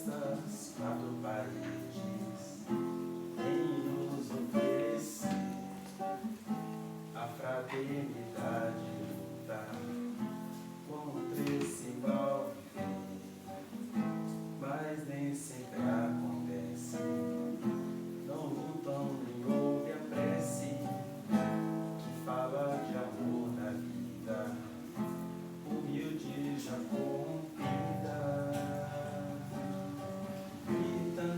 essas quatro paredes vem nos oferecer a fraternidade, lutar contra esse mal viver, mas nem sempre acontece. Não lutam nem ouve a prece que fala de amor na vida, humilde já corrompida. Gritam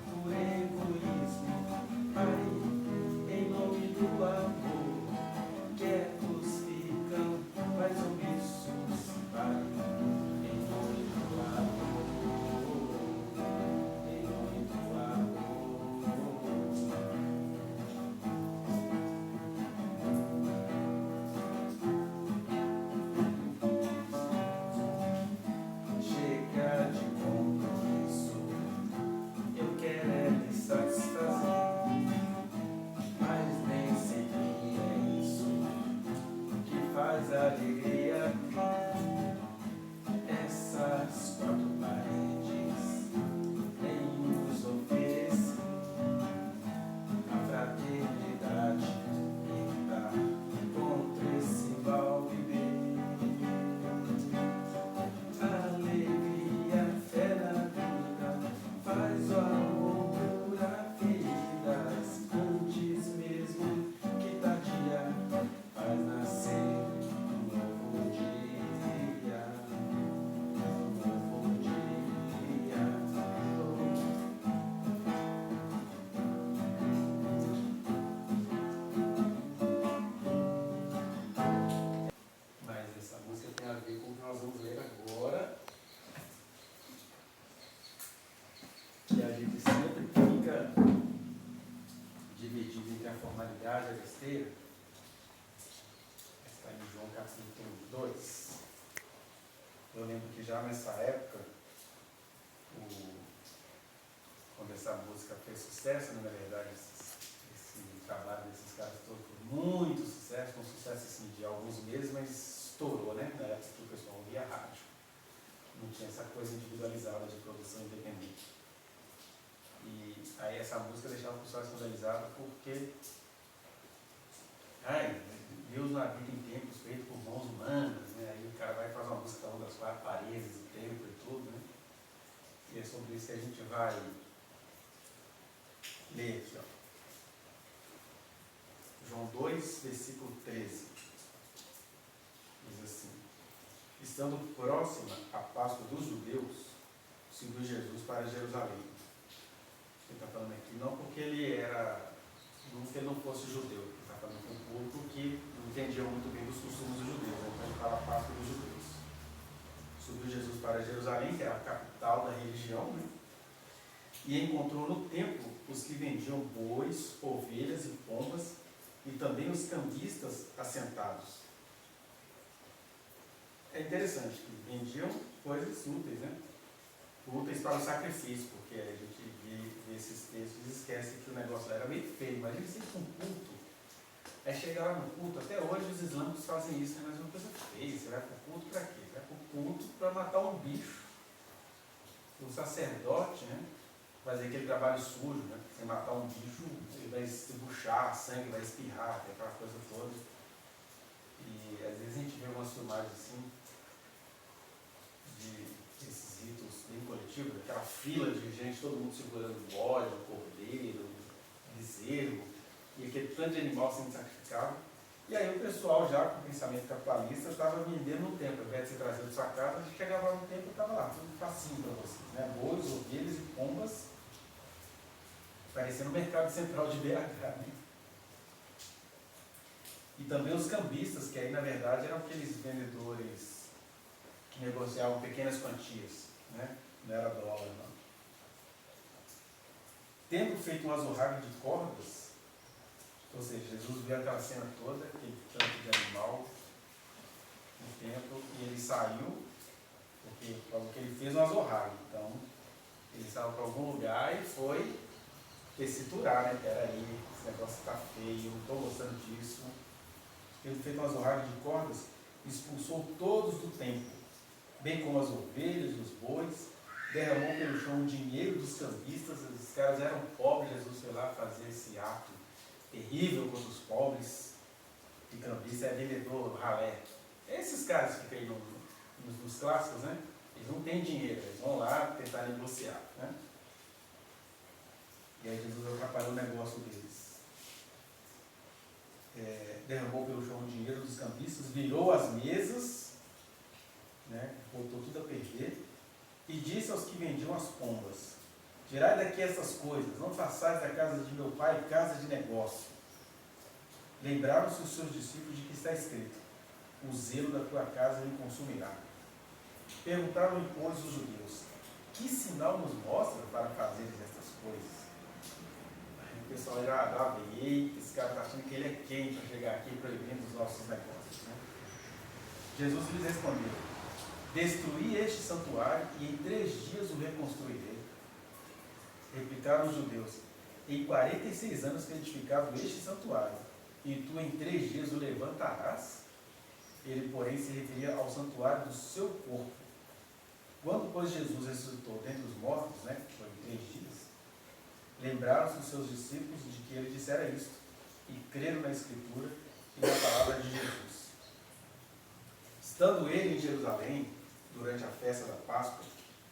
por egoísmo, Pai, em nome do amor. Quietos ficam, mas omissos, Pai, em nome do amor. Em nome do amor. Chega de compromisso, eu quero é me satisfazer, mas nem sempre é isso que faz a alegria vir. Essas quatro paredes vêm nos oferecer a fraternidade, lutar contra esse mal viver. Alegria, fé na vida, faz o amor curar feridas, antes mesmo que tardia, faz nascer um novo dia, um novo dia. Mas essa música tem a ver com o que nós vamos ler agora. Que a gente sempre fica dividido entre a formalidade e a besteira. Está em João capítulo 2. Eu lembro que já nessa época, quando essa música fez sucesso, na verdade, esse trabalho desses caras todos foi muito sucesso, um sucesso assim, de alguns meses, mas estourou, né? Na época que o pessoal ouvia rádio. Não tinha essa coisa individualizada de produção independente. E aí essa música deixava o pessoal escandalizado porque Deus não habita em templos feitos por mãos humanas, né? Aí o cara vai e faz uma música falando das quatro paredes do templo e tudo, né? E é sobre isso que a gente vai ler aqui, ó. João 2, versículo 13. Diz assim: estando próxima a Páscoa dos judeus, subiu Jesus para Jerusalém. Ele está falando aqui não porque ele não fosse judeu, ele está falando com um público que não entendia muito bem dos costumes dos judeus, né? Então ele fala a Páscoa dos judeus. Subiu Jesus para Jerusalém, que era a capital da religião, né? E encontrou no templo os que vendiam bois, ovelhas e pombas, e também os cambistas assentados. É interessante que vendiam coisas úteis, né? Úteis para o sacrifício, porque a gente vê esses textos e esquece que o negócio lá era meio feio. Imagina você ir para um culto, aí chega lá no culto, até hoje os islâmicos fazem isso, né? Mas é uma coisa feia. Você vai para o culto para quê? Você vai para o culto para matar um bicho. O sacerdote, né? Fazer aquele trabalho sujo, né? Você matar um bicho, ele vai esbuchar, sangue vai espirrar, aquela coisa toda. E às vezes a gente vê umas filmagens assim, de esses ritos bem coletivos, aquela fila de gente, todo mundo segurando bode, cordeiro, bezerro, e aquele tanto de animal sendo sacrificado. E aí o pessoal já com o pensamento capitalista estava vendendo no templo, ao invés de ser trazido de sua casa, a gente chegava lá no templo e estava lá, tudo facinho para vocês, né? Bois, ovelhas e pombas, parecendo o mercado central de BH, né? E também os cambistas, que aí na verdade eram aqueles vendedores que negociavam pequenas quantias, né? Não era dólar, não. Tendo feito um azorrague de cordas, ou seja, Jesus viu aquela cena toda, aquele tanto de animal no templo, e ele saiu, porque ele fez um azorrague. Então, ele estava para algum lugar e foi tessiturar, né? Peraí, esse negócio está feio, não estou gostando disso. Tendo feito um azorrague de cordas, expulsou todos do templo, bem como as ovelhas, os bois, derramou pelo chão o dinheiro dos cambistas. Os caras eram pobres, Jesus foi lá fazer esse ato terrível contra os pobres. E cambista é vendedor, ralé. Esses caras que ficam aí nos clássicos, né? Eles não têm dinheiro, eles vão lá tentar negociar, né? E aí Jesus atrapalhou o negócio deles. Derramou pelo chão o dinheiro dos cambistas, virou as mesas, né? Botou tudo a perder, e disse aos que vendiam as pombas: tirai daqui essas coisas, não façais da casa de meu pai casa de negócio. Lembraram-se os seus discípulos de que está escrito: o zelo da tua casa me consumirá. Perguntaram-lhe, pois, os judeus: que sinal nos mostra para fazeres estas coisas? Aí o pessoal já veio, esse cara está achando que ele é quem para chegar aqui proibindo os nossos negócios, né? Jesus lhes respondeu: destruí este santuário e em 3 dias o reconstruirei. Replicaram os judeus: em 46 anos que edificado este santuário, e tu em 3 dias o levantarás? Ele, porém, se referia ao santuário do seu corpo. Quando, pois, Jesus ressuscitou dentre os mortos, né, que foi em 3 dias, lembraram-se os seus discípulos de que ele dissera isto, e creram na Escritura e na palavra de Jesus. Estando ele em Jerusalém, durante a festa da Páscoa,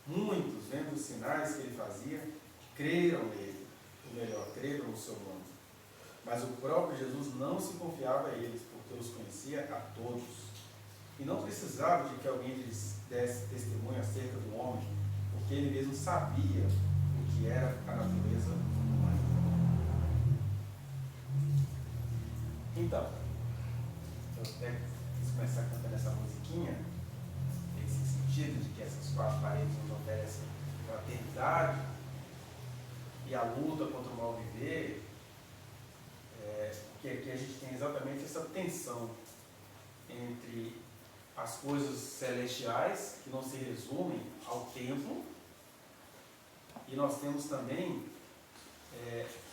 muitos, vendo os sinais que ele fazia, creram nele, ou melhor, creram no seu nome. Mas o próprio Jesus não se confiava a eles, porque os conhecia a todos. E não precisava de que alguém lhes desse testemunho acerca do homem, porque ele mesmo sabia o que era a natureza humana. Então, eu até quis começar cantando essa musiquinha, nesse sentido de que essas 4 paredes nos oferecem fraternidade e a luta contra o mal viver. Porque aqui a gente tem exatamente essa tensão entre as coisas celestiais, que não se resumem ao templo, e nós temos também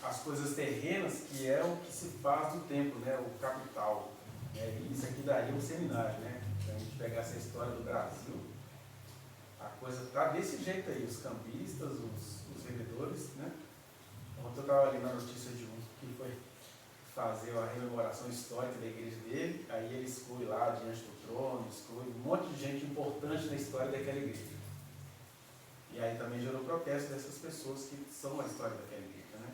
as coisas terrenas, que é o que se faz do templo, né, o capital. Isso aqui daria um seminário, né? Se a gente pegar essa história do Brasil, a coisa está desse jeito aí, os cambistas, os vendedores, né? Ontem eu estava ali na notícia de um que foi fazer a rememoração histórica da igreja dele, aí ele exclui lá diante do trono, exclui um monte de gente importante na história daquela igreja. E aí também gerou protesto dessas pessoas que são a história daquela igreja, né?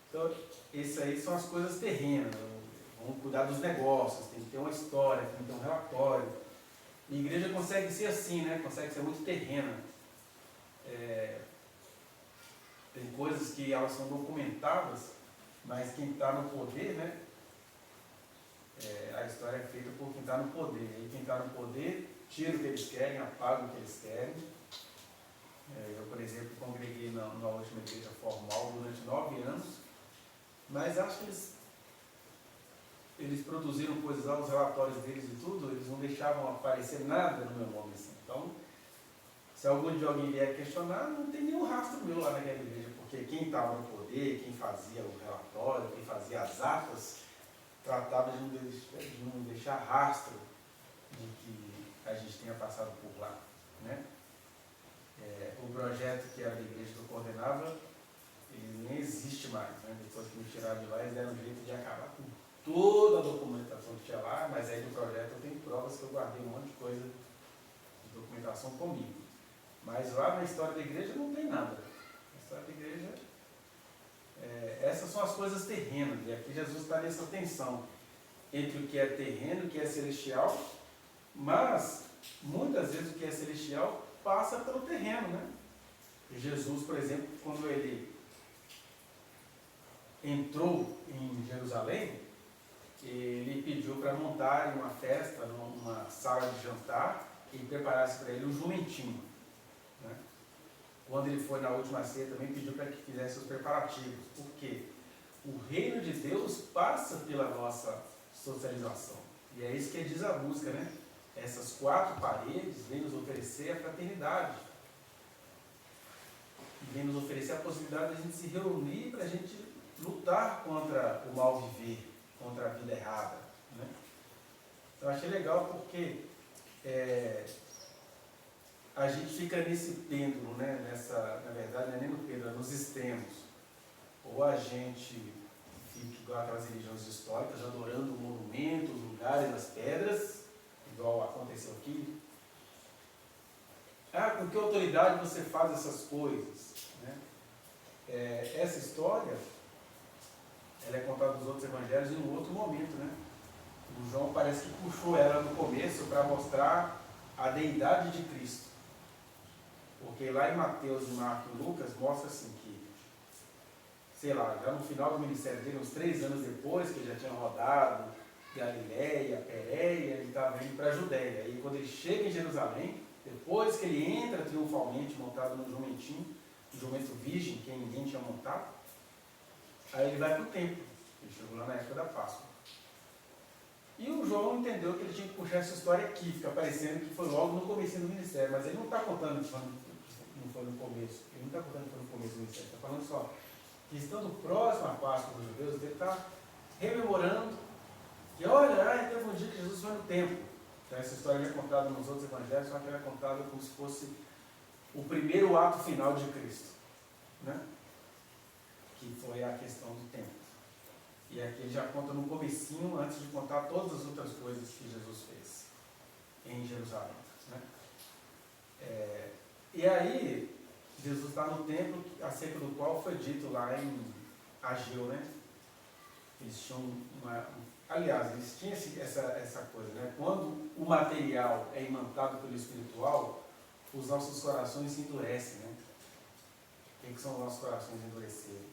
Então, essas aí são as coisas terrenas, vamos cuidar dos negócios, tem que ter uma história, tem que ter um relatório. E a igreja consegue ser assim, né? Consegue ser muito terrena. Tem coisas que elas são documentadas, mas quem está no poder, né? A história é feita por quem está no poder. E quem está no poder tira o que eles querem, apaga o que eles querem. Eu, por exemplo, congreguei na última igreja formal durante 9 anos, mas acho que eles produziram coisas lá, os relatórios deles e tudo, eles não deixavam aparecer nada no meu nome assim. Então, se algum dia alguém vier questionar, não tem nenhum rastro meu lá naquela igreja, porque quem estava no poder, quem fazia o relatório, quem fazia as atas, tratava de não deixar rastro de que a gente tenha passado por lá, né? O projeto que era da igreja que eu coordenava, ele nem existe mais, né? Depois que me tiraram de lá, eles deram um jeito de acabar com toda a documentação que tinha lá, mas aí do projeto eu tenho provas que eu guardei um monte de coisa de documentação comigo. Mas lá na história da igreja não tem nada. Na história da igreja, essas são as coisas terrenas. E aqui Jesus está nessa tensão entre o que é terreno e o que é celestial, mas muitas vezes o que é celestial passa pelo terreno, né? E Jesus, por exemplo, quando ele entrou em Jerusalém, ele pediu para montarem uma festa numa sala de jantar e preparasse para ele um jumentinho, né? Quando ele foi na última ceia, também pediu para que fizesse os preparativos. Por quê? O reino de Deus passa pela nossa socialização. E é isso que diz a música, né? Essas 4 paredes vêm nos oferecer a fraternidade. E vem nos oferecer a possibilidade de a gente se reunir para a gente lutar contra o mal viver, contra a vida errada, né? Então, eu achei legal porque a gente fica nesse pêndulo, né? Na verdade, não é nem no pêndulo, é nos extremos. Ou a gente fica igual aquelas religiões históricas, adorando monumentos, lugares, as pedras, igual aconteceu aqui. Com que autoridade você faz essas coisas? Né? Essa história, ela é contada nos outros evangelhos em um outro momento, né? O João parece que puxou ela no começo para mostrar a deidade de Cristo. Porque lá em Mateus, Marcos e Lucas mostra assim que, sei lá, já no final do ministério dele, uns 3 anos depois, que ele já tinha rodado Galiléia, Pérea, ele estava indo para a Judéia. E quando ele chega em Jerusalém, depois que ele entra triunfalmente montado no jumentinho, um jumento virgem, que ninguém tinha montado, aí ele vai para o templo. Ele chegou lá na época da Páscoa. E o João entendeu que ele tinha que puxar essa história aqui, fica parecendo que foi logo no começo do ministério, mas ele não está contando que não foi no começo. Ele não está contando que foi no começo do ministério, está falando só que estando próximo à Páscoa dos judeus, ele está rememorando que, olha, teve um dia que Jesus foi no templo. Então essa história é contada nos outros evangelhos, só que ela é contada como se fosse o primeiro ato final de Cristo, né? Que foi a questão do templo. E aqui ele já conta no comecinho, antes de contar todas as outras coisas que Jesus fez em Jerusalém, né? E aí, Jesus está no templo, acerca do qual foi dito lá em Ageu, né? Eles tinham aliás, eles tinham essa coisa, né? Quando o material é imantado pelo espiritual, os nossos corações se endurecem, né? O que são os nossos corações endureceres?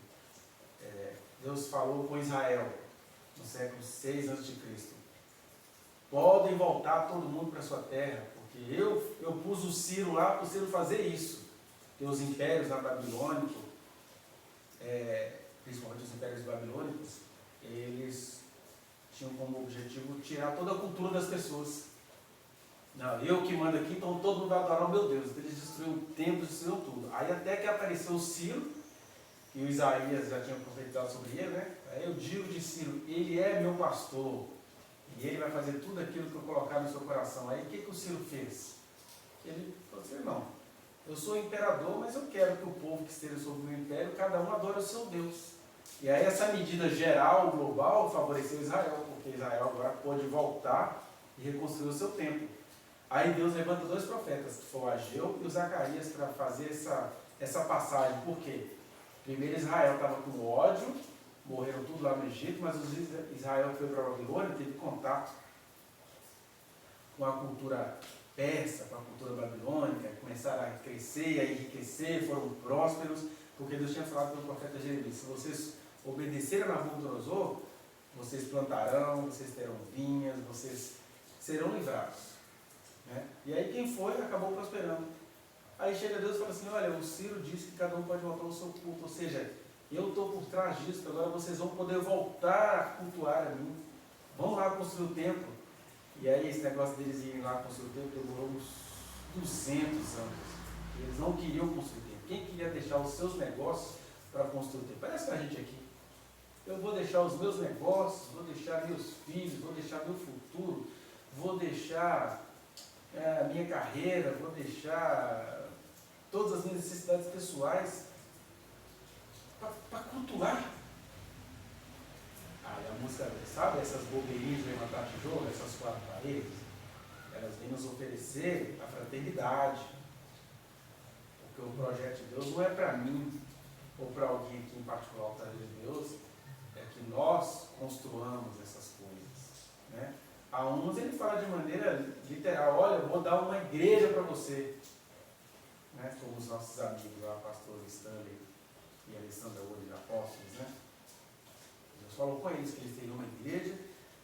Deus falou com Israel no século 6 a.C. Podem voltar todo mundo para a sua terra, porque eu pus o Ciro lá para o Ciro fazer isso. Porque os impérios babilônicos, principalmente os impérios babilônicos, eles tinham como objetivo tirar toda a cultura das pessoas. Não, eu que mando aqui, então todo mundo vai adorar o meu Deus. Então eles destruíram o templo, destruíram tudo. Aí até que apareceu o Ciro, e o Isaías já tinha profetizado sobre ele, né? Aí eu digo de Ciro, ele é meu pastor, e ele vai fazer tudo aquilo que eu colocar no seu coração. Aí o que o Ciro fez? Ele falou assim, não, eu sou imperador, mas eu quero que o povo que esteja sob o meu império, cada um adore o seu Deus. E aí essa medida geral, global, favoreceu Israel, porque Israel agora pôde voltar e reconstruir o seu templo. Aí Deus levanta 2 profetas, que foram Ageu e o Zacarias, para fazer essa passagem. Por quê? Primeiro Israel estava com ódio, morreram tudo lá no Egito, mas Israel foi para a Babilônia, teve contato com a cultura persa, com a cultura babilônica, começaram a crescer, a enriquecer, foram prósperos, porque Deus tinha falado pelo profeta Jeremias, se vocês obedecerem a Nabucodonosor, vocês plantarão, vocês terão vinhas, vocês serão livrados. Né? E aí quem foi acabou prosperando. Aí chega Deus e fala assim, olha, o Ciro disse que cada um pode voltar ao seu culto, ou seja, eu estou por trás disso, agora vocês vão poder voltar a cultuar a mim. Vão lá construir o templo. E aí esse negócio deles irem lá construir o templo demorou uns 200 anos. Eles não queriam construir o templo. Quem queria deixar os seus negócios para construir o templo? Parece com a gente aqui. Eu vou deixar os meus negócios, vou deixar meus filhos, vou deixar meu futuro, vou deixar a minha carreira, vou deixar todas as minhas necessidades pessoais para cultuar. Aí a música, sabe, essas bobeirinhas de levantar tijolo, essas 4 paredes, elas vêm nos oferecer a fraternidade. Porque o projeto de Deus não é para mim, ou para alguém aqui em particular, o projeto de Deus é que nós construamos essas coisas. Né? A uns ele fala de maneira literal, olha, eu vou dar uma igreja para você. Né? Como os nossos amigos lá, pastor Stanley e Alessandra hoje, apóstolos, né? Deus falou com eles que eles teriam uma igreja,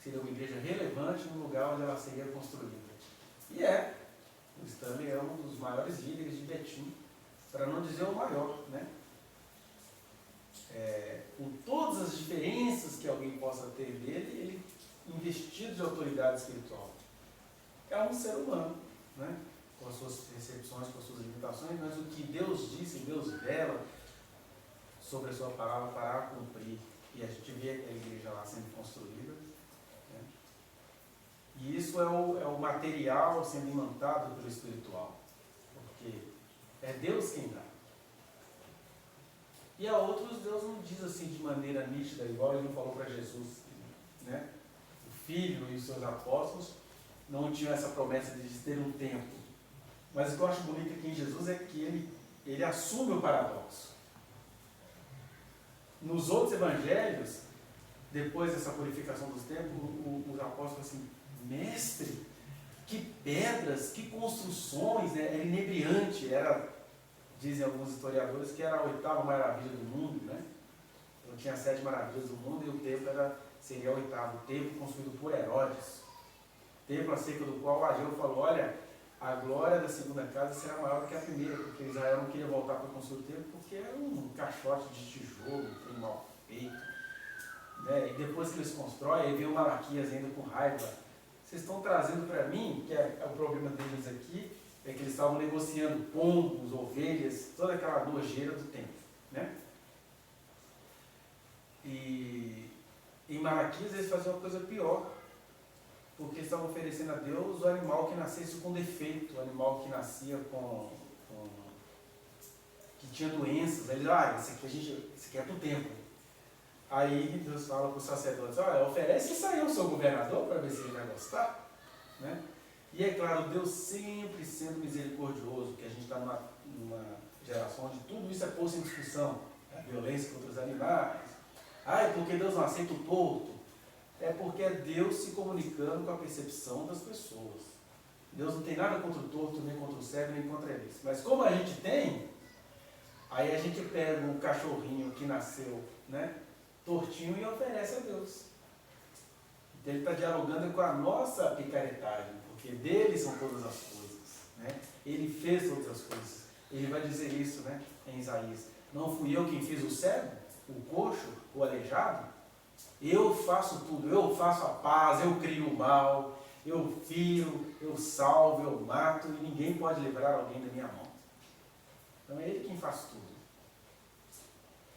seria uma igreja relevante no lugar onde ela seria construída. E o Stanley é um dos maiores líderes de Betim, para não dizer o maior, né? Com todas as diferenças que alguém possa ter dele, ele investido de autoridade espiritual. É um ser humano, né? Com as suas percepções, com as suas limitações, mas o que Deus disse, Deus vela sobre a sua palavra para cumprir. E a gente vê a igreja lá sendo construída. Né? E isso é o material sendo imantado pelo espiritual. porque é Deus quem dá. E a outros, Deus não diz assim de maneira nítida, igual ele não falou para Jesus, né? O Filho e os seus apóstolos não tinham essa promessa de ter um tempo. Mas o que eu acho bonito aqui em Jesus é que ele assume o paradoxo. Nos outros evangelhos, depois dessa purificação dos tempos, os apóstolos assim, mestre, que pedras, que construções, né? Era inebriante, dizem alguns historiadores, que era a 8ª maravilha do mundo, né? Então tinha 7 maravilhas do mundo e o templo seria o 8º, templo construído por Herodes. Templo acerca do qual Ageu falou, olha, a glória da segunda casa será maior do que a primeira, porque Israel não queria voltar para construir o templo, porque era um caixote de tijolo, um mal feito. Né? E depois que eles constroem, aí vem o Malaquias ainda com raiva. Vocês estão trazendo para mim, que é o problema deles aqui, é que eles estavam negociando pombos, ovelhas, toda aquela nojeira do templo. Né? E em Malaquias eles faziam uma coisa pior, porque estavam oferecendo a Deus o animal que nascesse com defeito, o animal que nascia que tinha doenças. Aí eles, esse aqui é para o templo. Aí Deus fala para os sacerdotes, olha, oferece isso aí ao seu governador para ver se ele vai gostar. Né? E é claro, Deus sempre sendo misericordioso, que a gente está numa geração onde tudo isso é posto em discussão. A violência contra os animais. É porque Deus não aceita o torto. É porque é Deus se comunicando com a percepção das pessoas. Deus não tem nada contra o torto, nem contra o cego, nem contra eles. Mas como a gente tem, aí a gente pega um cachorrinho que nasceu, né, tortinho e oferece a Deus. Então ele está dialogando com a nossa picaretagem, porque dele são todas as coisas. Né? Ele fez todas as coisas. Ele vai dizer isso, né, em Isaías. Não fui eu quem fiz o cego, o coxo, o aleijado? Eu faço tudo, eu faço a paz, eu crio o mal, eu firo, eu salvo, eu mato, e ninguém pode livrar alguém da minha mão. Então é ele quem faz tudo.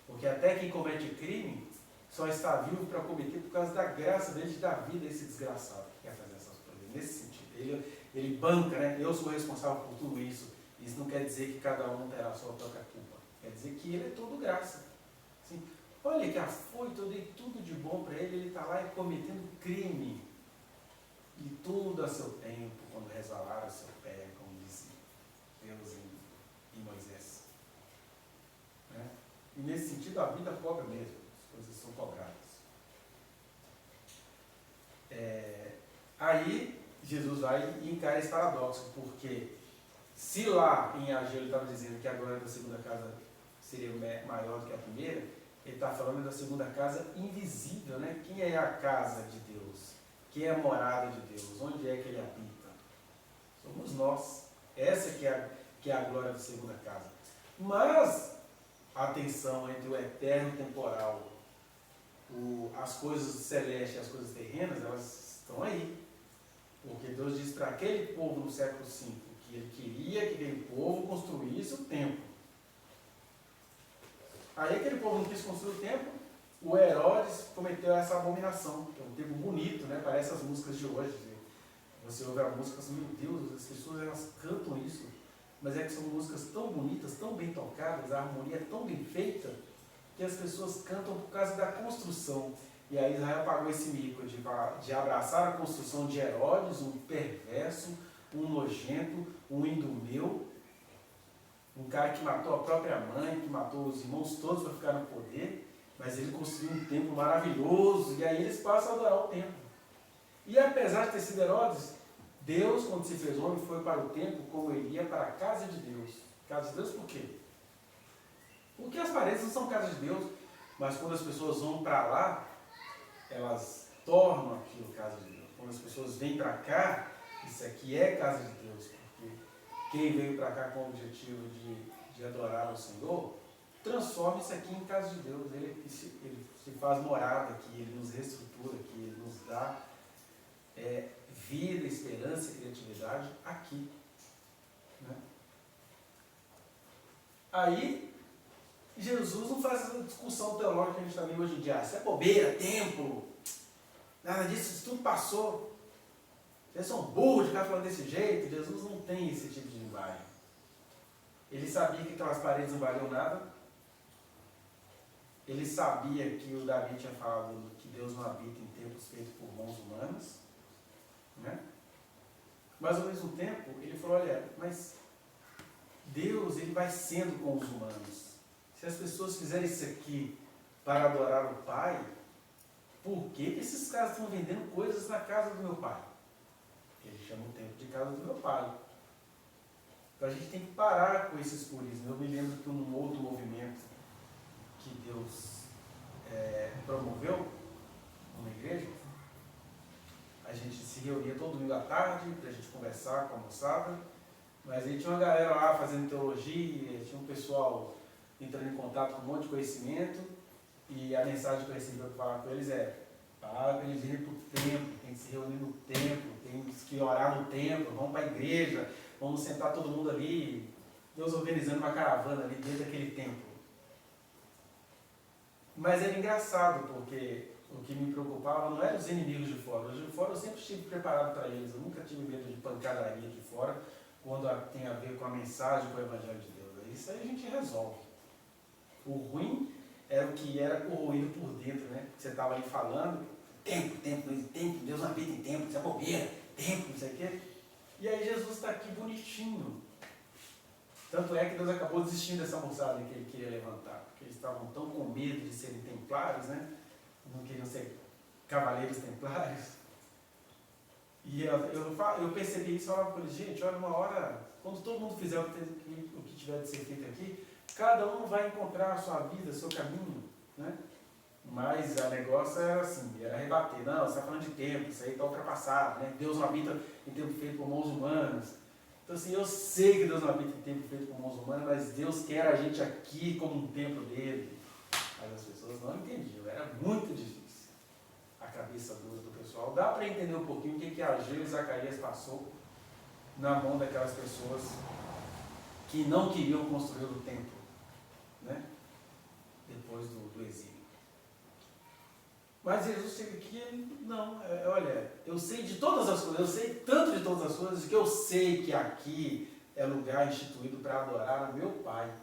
Porque até quem comete crime só está vivo para cometer por causa da graça dele de dar vida a esse desgraçado que quer fazer essas coisas. Nesse sentido, ele banca, né? Eu sou responsável por tudo isso. Isso não quer dizer que cada um terá a sua própria culpa. Quer dizer que ele é todo graça. Assim, olha que afoito, eu dei tudo de bom para ele está lá cometendo crime. E tudo a seu tempo, quando resvalar o seu pé, como disse Deus em Moisés. Né? E nesse sentido, a vida cobra mesmo, as coisas são cobradas. Aí, Jesus vai e encara esse paradoxo, porque se lá em Ageu ele estava dizendo que a glória da segunda casa seria maior do que a primeira, ele está falando da segunda casa invisível, né? Quem é a casa de Deus? Quem é a morada de Deus? Onde é que ele habita? Somos nós. Essa que é a glória da segunda casa. Mas a tensão entre o eterno e o temporal, as coisas celestes e as coisas terrenas, elas estão aí. Porque Deus diz para aquele povo no século V que ele queria que aquele povo construísse o templo. Aí aquele povo não quis construir o templo, o Herodes cometeu essa abominação, que é um termo bonito, né? Parece as músicas de hoje. Você ouve a música assim, meu Deus, as pessoas elas cantam isso, mas é que são músicas tão bonitas, tão bem tocadas, a harmonia é tão bem feita, que as pessoas cantam por causa da construção. E aí Israel pagou esse mico de abraçar a construção de Herodes, um perverso, um nojento, um idumeu, um cara que matou a própria mãe, que matou os irmãos todos para ficar no poder, mas ele construiu um templo maravilhoso, e aí eles passam a adorar o templo. E apesar de ter sido Herodes, Deus, quando se fez homem, foi para o templo como ele ia para a casa de Deus. Casa de Deus por quê? Porque as paredes não são casa de Deus, mas quando as pessoas vão para lá, elas tornam aquilo casa de Deus. Quando as pessoas vêm para cá, isso aqui é casa de Deus, porque quem veio para cá com o objetivo de adorar o Senhor, transforma isso aqui em casa de Deus. Ele se faz morada aqui, ele nos reestrutura aqui, ele nos dá vida, esperança e criatividade aqui. Né? Aí, Jesus não faz essa discussão teológica que a gente está vendo hoje em dia. Isso é bobeira, templo, nada disso, isso tudo passou. Vocês são burros de ficar falando desse jeito. Jesus não tem esse tipo de linguagem. Ele sabia que aquelas paredes não valiam nada. Ele sabia que o Davi tinha falado que Deus não habita em templos feitos por mãos humanas. Né? Mas ao mesmo tempo, ele falou, olha, mas Deus ele vai sendo com os humanos. Se as pessoas fizerem isso aqui para adorar o Pai, por que esses caras estão vendendo coisas na casa do meu pai? Ele chama o templo de casa do meu pai. Então a gente tem que parar com esses purismos. Eu me lembro que um outro movimento que Deus promoveu numa igreja, a gente se reunia todo domingo à tarde para a gente conversar com a moçada, mas aí tinha uma galera lá fazendo teologia, tinha um pessoal entrando em contato com um monte de conhecimento, e a mensagem que eu recebi para falar com eles para eles irem para o templo, tem que se reunir no templo, tem que orar no templo, vamos para a igreja, vamos sentar todo mundo ali, Deus organizando uma caravana ali dentro daquele templo. Mas era engraçado, porque o que me preocupava não eram os inimigos de fora. Os de fora eu sempre estive preparado para eles, eu nunca tive medo de pancadaria de fora, quando tem a ver com a mensagem, com o Evangelho de Deus. Isso aí a gente resolve. O ruim era o que era corroído por dentro, né? Você estava ali falando, tempo, Deus não habita em tempo, isso é bobeira, tempo, não sei o quê. E aí Jesus está aqui bonitinho. Tanto é que Deus acabou desistindo dessa moçada que ele queria levantar, porque eles estavam tão com medo de serem templários, né? Não queriam ser cavaleiros templários. E eu percebi isso e falava para eles, gente, olha, uma hora, quando todo mundo fizer o que tiver de ser feito aqui, cada um vai encontrar a sua vida, o seu caminho, né? Mas o negócio era assim, era rebater, não, você está falando de tempo, isso aí está ultrapassado, né? Deus não habita em tempo feito por mãos humanas. Então assim, eu sei que Deus não habita em tempo feito por mãos humanas, mas Deus quer a gente aqui como um templo dele. Mas as pessoas não entendiam, era muito difícil a cabeça dura do pessoal. Dá para entender um pouquinho o que Ageu e Zacarias passou na mão daquelas pessoas que não queriam construir o templo, né? Depois do exílio. Mas Jesus chega aqui e não, olha, eu sei de todas as coisas, eu sei tanto de todas as coisas que eu sei que aqui é lugar instituído para adorar o meu Pai.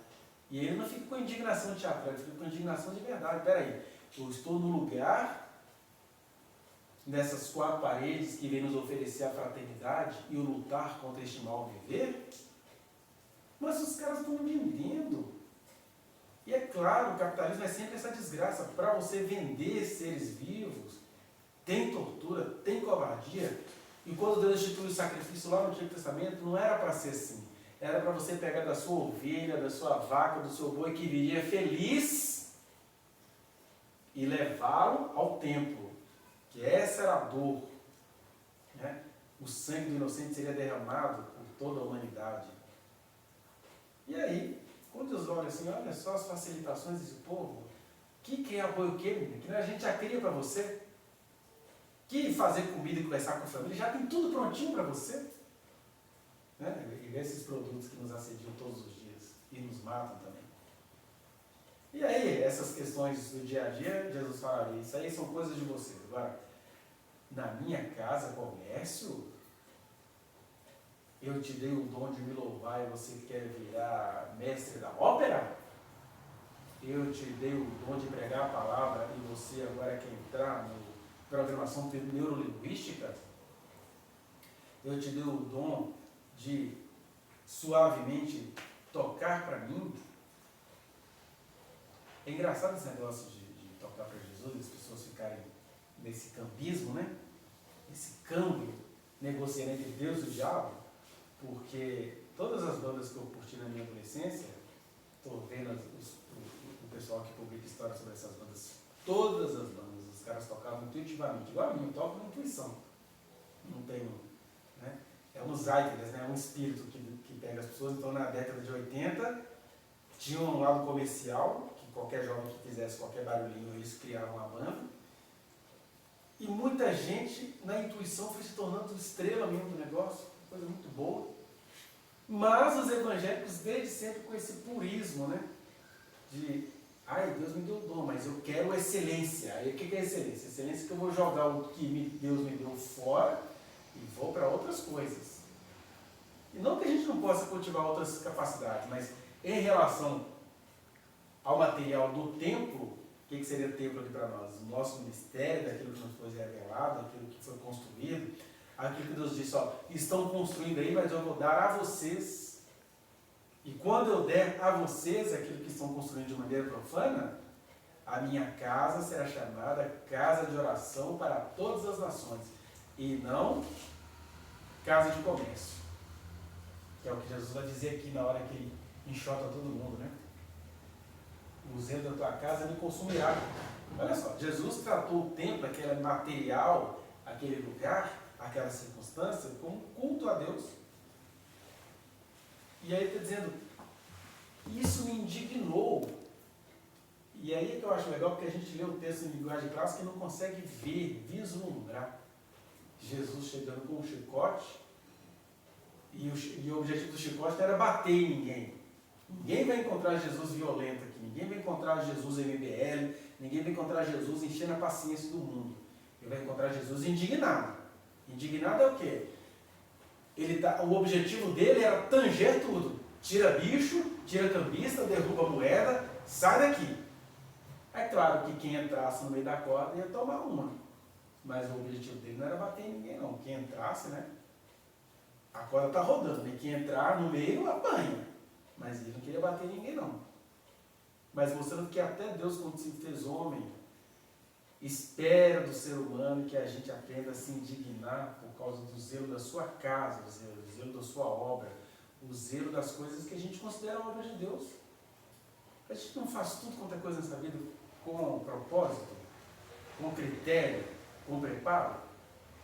E ele não fica com indignação teatral, ele fica com indignação de verdade. Peraí, eu estou no lugar, nessas 4 paredes que vem nos oferecer a fraternidade e o lutar contra este mal viver? Mas os caras estão vendendo. E é claro, o capitalismo é sempre essa desgraça. Para você vender seres vivos, tem tortura, tem covardia. E quando Deus instituiu o sacrifício lá no Antigo Testamento, não era para ser assim. Era para você pegar da sua ovelha, da sua vaca, do seu boi que viria feliz e levá-lo ao templo. Que essa era a dor. Né? O sangue do inocente seria derramado por toda a humanidade. E aí, quando Deus olha assim, olha só as facilitações desse povo, que apoio o quê, menina? Que a gente já cria para você? Que fazer comida e conversar com a família, já tem tudo prontinho para você? Né? E esses produtos que nos assediam todos os dias e nos matam também. E aí, essas questões do dia a dia, Jesus fala, isso aí são coisas de vocês. Agora, na minha casa, comércio, eu te dei o dom de me louvar e você quer virar mestre da ópera? Eu te dei o dom de pregar a palavra e você agora quer entrar na programação neurolinguística? Eu te dei o dom de suavemente tocar para mim? É engraçado esse negócio de tocar para Jesus, as pessoas ficarem nesse campismo, né? Esse câmbio negociando entre Deus e o diabo. Porque todas as bandas que eu curti na minha adolescência, estou vendo o pessoal que publica histórias sobre essas bandas, todas as bandas, os caras tocavam intuitivamente, igual a mim, eu toco na intuição. Não tenho, né? É um zeitgeist, né? É um espírito que pega as pessoas. Então, na década de 80, tinha um lado comercial, que qualquer jovem que fizesse qualquer barulhinho, eles criavam uma banda. E muita gente, na intuição, foi se tornando estrela mesmo do negócio, coisa muito boa. Mas os evangélicos, desde sempre, com esse purismo, né? De, Deus me deu o dom, mas eu quero excelência. Aí o que é excelência? Excelência é que eu vou jogar o que Deus me deu fora e vou para outras coisas. E não que a gente não possa cultivar outras capacidades, mas em relação ao material do templo, o que seria o templo aqui para nós? O nosso ministério, daquilo que nos foi revelado, daquilo que foi construído, aquilo que Deus disse, ó, estão construindo aí, mas eu vou dar a vocês. E quando eu der a vocês aquilo que estão construindo de maneira profana, a minha casa será chamada casa de oração para todas as nações, e não casa de comércio. Que é o que Jesus vai dizer aqui na hora que ele enxota todo mundo, né? O zelo da tua casa me consumirá. Olha só, Jesus tratou o templo, aquele material, aquele lugar, aquela circunstância, como culto a Deus. E aí ele está dizendo, isso me indignou. E aí é que eu acho legal, porque a gente lê o texto em linguagem clássica e não consegue ver, vislumbrar Jesus chegando com um chicote, e o objetivo do chicote não era bater em ninguém. Ninguém vai encontrar Jesus violento aqui, ninguém vai encontrar Jesus MBL, ninguém vai encontrar Jesus enchendo a paciência do mundo. Ele vai encontrar Jesus indignado. Indignado é o quê? O objetivo dele era tanger tudo. Tira bicho, tira cambista, derruba moeda, sai daqui. É claro que quem entrasse no meio da corda ia tomar uma. Mas o objetivo dele não era bater em ninguém, não. Quem entrasse, né? A corda está rodando, e quem entrar no meio apanha. Mas ele não queria bater em ninguém, não. Mas mostrando que até Deus, quando se fez homem, espera do ser humano que a gente aprenda a se indignar por causa do zelo da sua casa, o zelo da sua obra, o zelo das coisas que a gente considera a obra de Deus. A gente não faz tudo quanto é coisa nessa vida com propósito, com critério, com preparo,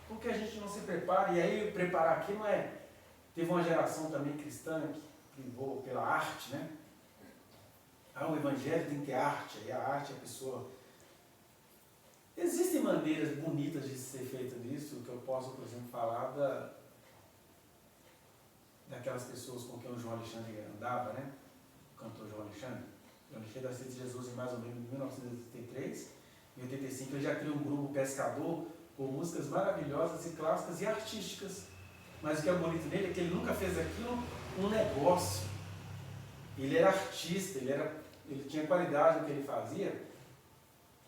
porque a gente não se prepara. E aí preparar aqui não é... Teve uma geração também cristã que privou pela arte, né? O evangelho tem que ter arte, e a arte é a pessoa... Existem maneiras bonitas de ser feito nisso, que eu posso, por exemplo, falar daquelas pessoas com quem o João Alexandre andava, né? O cantor João Alexandre. O João Alexandre aceita Jesus em mais ou menos 1983. Em 85 ele já criou um grupo pescador com músicas maravilhosas e clássicas e artísticas. Mas o que é bonito nele é que ele nunca fez aquilo um negócio. Ele era artista, ele tinha qualidade no que ele fazia,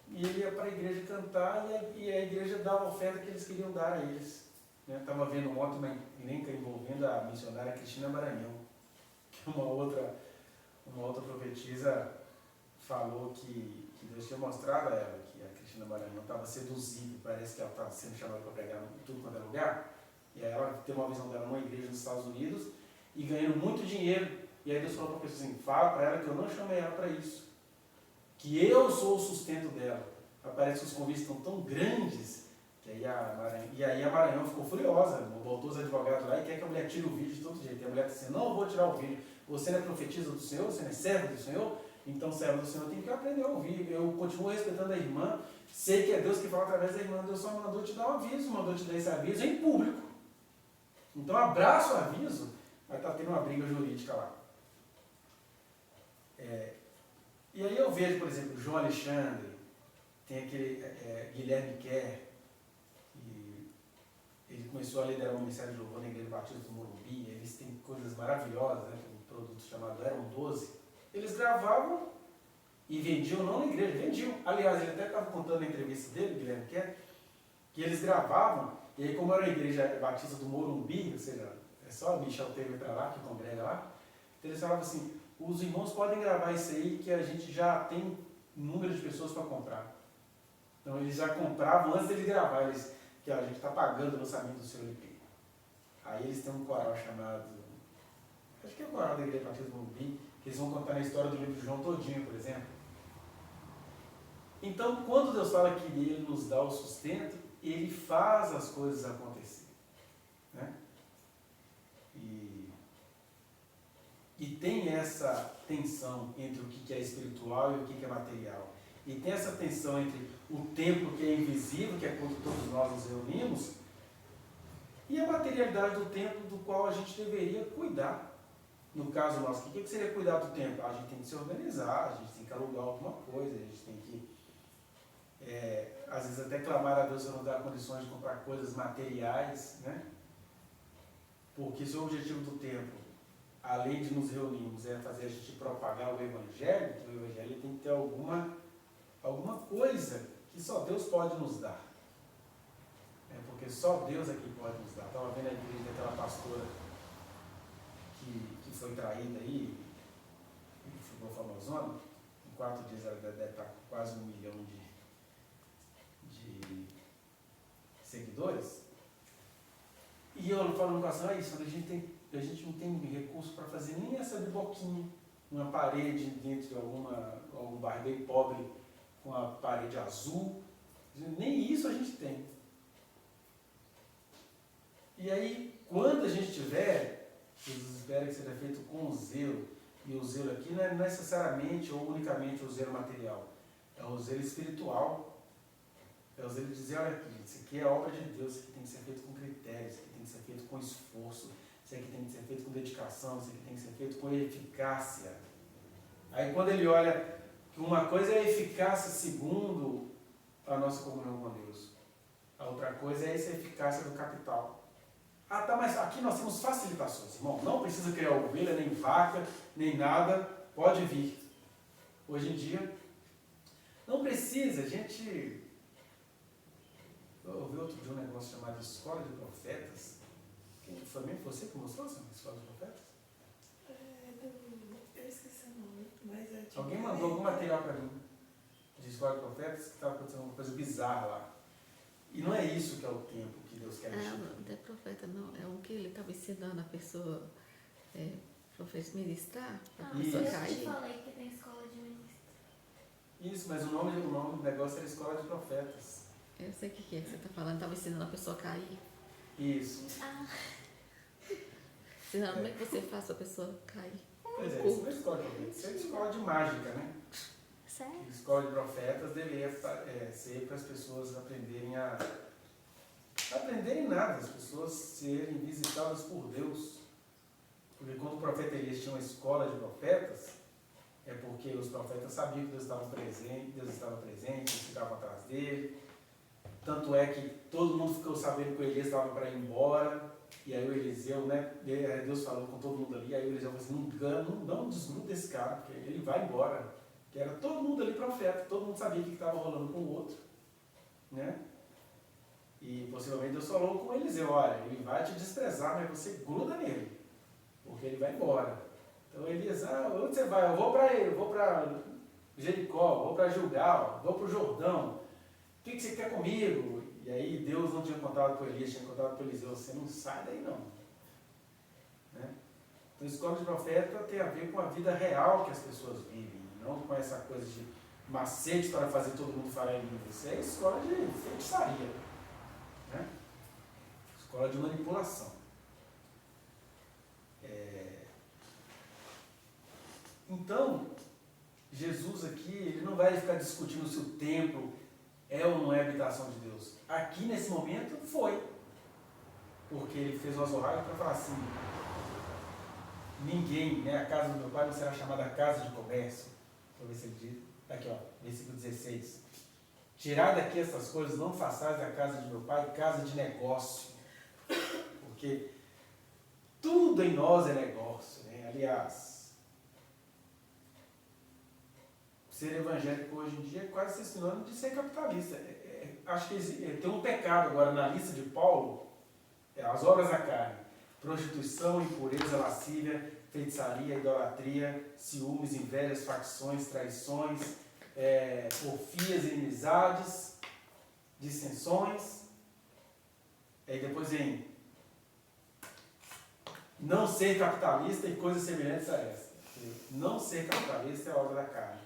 e ele ia para a igreja cantar, e a igreja dava a oferta que eles queriam dar a eles. Estava vendo ontem uma encrenca envolvendo a missionária Cristina Maranhão, que uma outra profetisa falou que Deus tinha mostrado a ela que a Cristina Maranhão estava seduzida, parece que ela estava sendo chamada para pregar em tudo quanto é lugar, e aí ela tem uma visão dela numa igreja nos Estados Unidos, e ganhando muito dinheiro. E aí Deus falou para a pessoa assim, fala para ela que eu não chamei ela para isso, que eu sou o sustento dela. Parece que os convites estão tão grandes, que aí a Maranhão ficou furiosa, botou os advogados lá e quer que a mulher tire o vídeo de todo jeito. E a mulher disse assim, não, eu vou tirar o vídeo, você não é profetisa do Senhor, você não é servo do Senhor, então servo do Senhor tem que aprender a ouvir. Eu continuo respeitando a irmã, sei que é Deus que fala através da irmã, Deus só mandou te dar um aviso, mandou te dar esse aviso em público. Então abraça o aviso, vai estar tendo uma briga jurídica lá. E aí eu vejo, por exemplo, João Alexandre, tem aquele Guilherme Kerr, que ele começou a liderar o Ministério de Louvor na Igreja Batista do Morumbi. Eles têm coisas maravilhosas, né? Tem um produto chamado Eram 12. Eles gravavam e vendiam, não na igreja, vendiam. Aliás, ele até estava contando na entrevista dele, Guilherme Kerr, que eles gravavam, e aí como era a Igreja Batista do Morumbi, ou seja, é só Michel Temer para lá, que congrega lá, então eles falavam assim, os irmãos podem gravar isso aí que a gente já tem número de pessoas para comprar. Então eles já compravam antes de gravar, que a gente está pagando o lançamento do seu LP. Aí eles têm um coral chamado, acho que é o coral da Igreja Batista do Morumbi, que eles vão contar a história do livro de João todinho, por exemplo. Então, quando Deus fala que Ele nos dá o sustento, Ele faz as coisas acontecer. Né? E tem essa tensão entre o que é espiritual e o que é material. E tem essa tensão entre o templo que é invisível, que é quando todos nós nos reunimos, e a materialidade do templo do qual a gente deveria cuidar. No caso nosso, o que seria cuidar do templo? A gente tem que se organizar, a gente tem que alugar alguma coisa, a gente tem que, às vezes, até clamar a Deus para nos dar condições de comprar coisas materiais, né? Porque se o objetivo do templo, além de nos reunirmos, é fazer a gente propagar o Evangelho, então o Evangelho tem que ter alguma coisa que só Deus pode nos dar. Porque só Deus é quem pode nos dar. Estava vendo a igreja daquela pastora que foi traída aí, que ficou famosona. Em 4 dias ela deve estar com quase 1 milhão de seguidores. E eu falando com ela, isso, a gente não tem recurso para fazer nem essa biboquinha, uma parede dentro de algum bairro bem pobre, com a parede azul. Nem isso a gente tem. E aí, quando a gente tiver, Jesus espera que seja feito com zelo. E o zelo aqui não é necessariamente ou unicamente o zelo material. É o zelo espiritual. É o zelo de dizer, olha aqui, isso aqui é obra de Deus, isso aqui tem que ser feito com critérios, isso aqui tem que ser feito com esforço, isso aqui tem que ser feito com dedicação, isso aqui tem que ser feito com eficácia. Aí quando ele olha que uma coisa é a eficácia segundo a nossa comunhão com Deus, a outra coisa é essa eficácia do capital. Ah, tá, mas aqui nós temos facilitações, irmão. Não precisa criar ovelha, nem vaca, nem nada. Pode vir. Hoje em dia, não precisa. A gente... Eu ouvi outro dia um negócio chamado Escola de Profetas. Foi mesmo você que mostrou essa Escola de Profetas? Eu esqueci o nome, mas é tipo... Alguém mandou algum material para mim de Escola de Profetas que estava acontecendo uma coisa bizarra lá. E não é isso que é o tempo que Deus quer encher. Não é profeta, não. É um que ele estava ensinando a pessoa ministrar, para a pessoa cair. Eu te falei que tem escola de ministro. Isso, mas o nome do negócio era Escola de Profetas. Eu sei o que é que você está falando. Estava ensinando a pessoa a cair. Isso. Ensinando como é que você faz a pessoa cair. Pois é, isso não é escola de profetas, isso é escola de mágica, né? Sério? Escola de profetas deveria ser para as pessoas aprenderem nada, as pessoas serem visitadas por Deus. Porque quando o profeta Elias tinha uma escola de profetas, é porque os profetas sabiam que Deus estava presente, eles ficavam atrás dele. Tanto é que todo mundo ficou sabendo que o Elias estava para ir embora, e aí o Eliseu, né, Deus falou com todo mundo ali, aí o Eliseu falou assim, não desgruda desse cara, porque ele vai embora. Que era todo mundo ali profeta, todo mundo sabia o que estava rolando com o outro, né? E possivelmente Deus falou com Eliseu, olha, ele vai te desprezar, mas você gruda nele, porque ele vai embora. Então Elias, onde você vai? Eu vou para Jericó, vou para Gilgal, vou para o Jordão, o que você quer comigo? E aí Deus não tinha contado com Elias, tinha contado com Eliseu, você não sai daí não. Né? Então a escola de profeta tem a ver com a vida real que as pessoas vivem. Não com essa coisa de macete para fazer todo mundo falar em língua. Isso é escola de feitiçaria. Né? Escola de manipulação. Então, Jesus aqui, ele não vai ficar discutindo se o templo é ou não é habitação de Deus. Aqui, nesse momento, foi. Porque ele fez uma zorrada para falar assim, ninguém, né, a casa do meu pai não será chamada casa de comércio. Vou ver se ele diz. Aqui, ó, versículo 16. Tirar daqui essas coisas, não façais da casa de meu pai casa de negócio. Porque tudo em nós é negócio. Né? Aliás, ser evangélico hoje em dia é quase ser sinônimo de ser capitalista. Acho que tem um pecado agora na lista de Paulo, as obras da carne. Prostituição, impureza, lascívia, feitiçaria, idolatria, ciúmes, invejas, facções, traições, porfias, inimizades, dissensões. Aí depois vem não ser capitalista e coisas semelhantes a essa. Não ser capitalista é a obra da carne.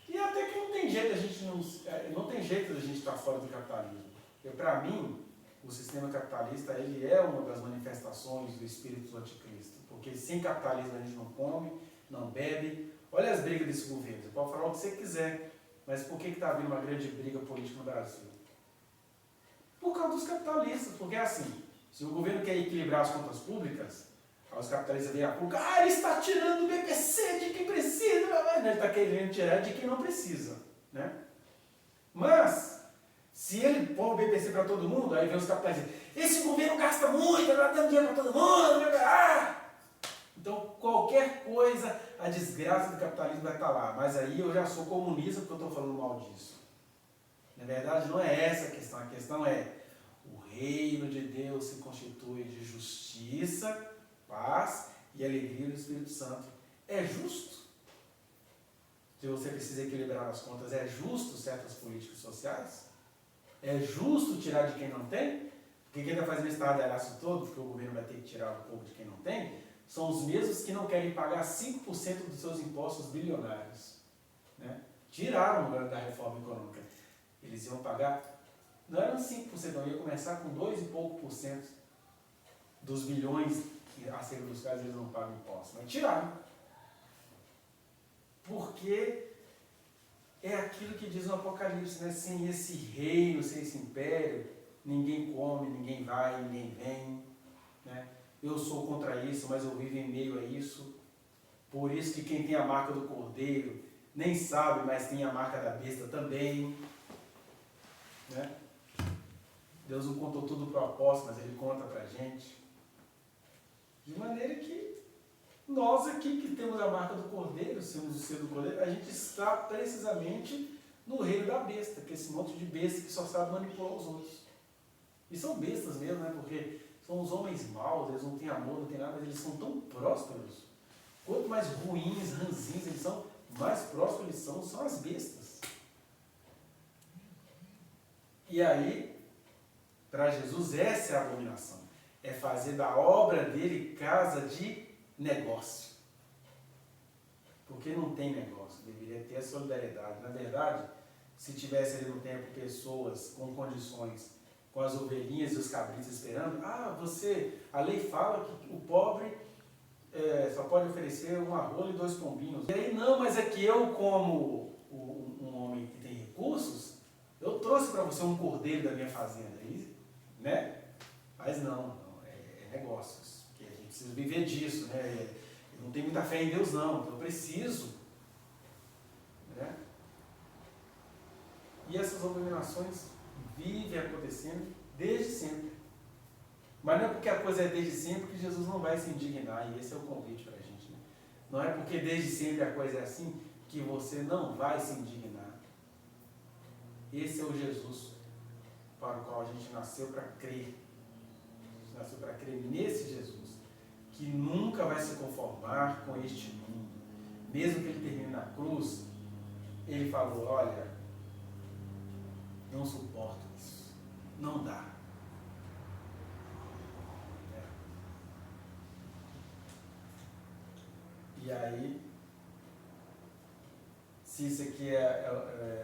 E até que não tem jeito a gente estar fora do capitalismo. Porque para mim, o sistema capitalista ele é uma das manifestações do espírito do anticristo. Porque sem capitalismo a gente não come, não bebe. Olha as brigas desse governo. Você pode falar o que você quiser, mas por que está havendo uma grande briga política no Brasil? Por causa dos capitalistas. Porque é assim, se o governo quer equilibrar as contas públicas, aí os capitalistas veem a pública, ele está tirando o BPC de quem precisa, ele está querendo tirar de quem não precisa. Né? Mas, Se ele põe o BPC para todo mundo, aí vem os capitais dizendo, esse governo gasta muito, está dando dinheiro para todo mundo. Então, qualquer coisa, a desgraça do capitalismo vai estar lá. Mas aí eu já sou comunista porque eu estou falando mal disso. Na verdade, não é essa a questão é o reino de Deus se constitui de justiça, paz e alegria do Espírito Santo. É justo? Se você precisa equilibrar as contas, é justo certas políticas sociais? É justo tirar de quem não tem? Porque quem está fazendo esse estardalhaço todo, porque o governo vai ter que tirar um pouco de quem não tem, são os mesmos que não querem pagar 5% dos seus impostos bilionários. Né? Tiraram da reforma econômica. Eles iam pagar, não eram 5%, não, ia começar com 2 e pouco por cento dos bilhões que a ser dos casos eles não pagam impostos. Mas tiraram. Porque é aquilo que diz no Apocalipse, né? Sem esse reino, sem esse império, ninguém come, ninguém vai, ninguém vem. Né? Eu sou contra isso, mas eu vivo em meio a isso. Por isso que quem tem a marca do Cordeiro nem sabe, mas tem a marca da besta também. Né? Deus não contou tudo para o apóstolo, mas ele conta para a gente. De maneira que nós aqui que temos a marca do Cordeiro, somos o ser do Cordeiro, a gente está precisamente no reino da besta, que é esse monte de besta que só sabe manipular os outros. E são bestas mesmo, né? Porque são os homens maus, eles não têm amor, não têm nada, mas eles são tão prósperos. Quanto mais ruins, ranzinhos eles são, mais prósperos eles são as bestas. E aí, para Jesus, essa é a abominação. É fazer da obra dele casa de negócio. Porque não tem negócio, deveria ter a solidariedade. Na verdade, se tivesse ali no tempo pessoas com condições, com as ovelhinhas e os cabritos esperando, a lei fala que o pobre só pode oferecer uma rola e 2 pombinhos. E aí, não, mas é que eu, como um homem que tem recursos, eu trouxe para você um cordeiro da minha fazenda, né? Mas não, é negócios, porque a gente precisa viver disso, né? Eu não tenho muita fé em Deus não, então eu preciso. Né? E essas abominações vivem acontecendo desde sempre. Mas não é porque a coisa é desde sempre que Jesus não vai se indignar, e esse é o convite para a gente. Né? Não é porque desde sempre a coisa é assim que você não vai se indignar. Esse é o Jesus para o qual a gente nasceu para crer. A gente nasceu para crer nesse Jesus, que nunca vai se conformar com este mundo. Mesmo que ele termine na cruz, ele falou, olha, não suporto isso, não dá. E aí, se isso aqui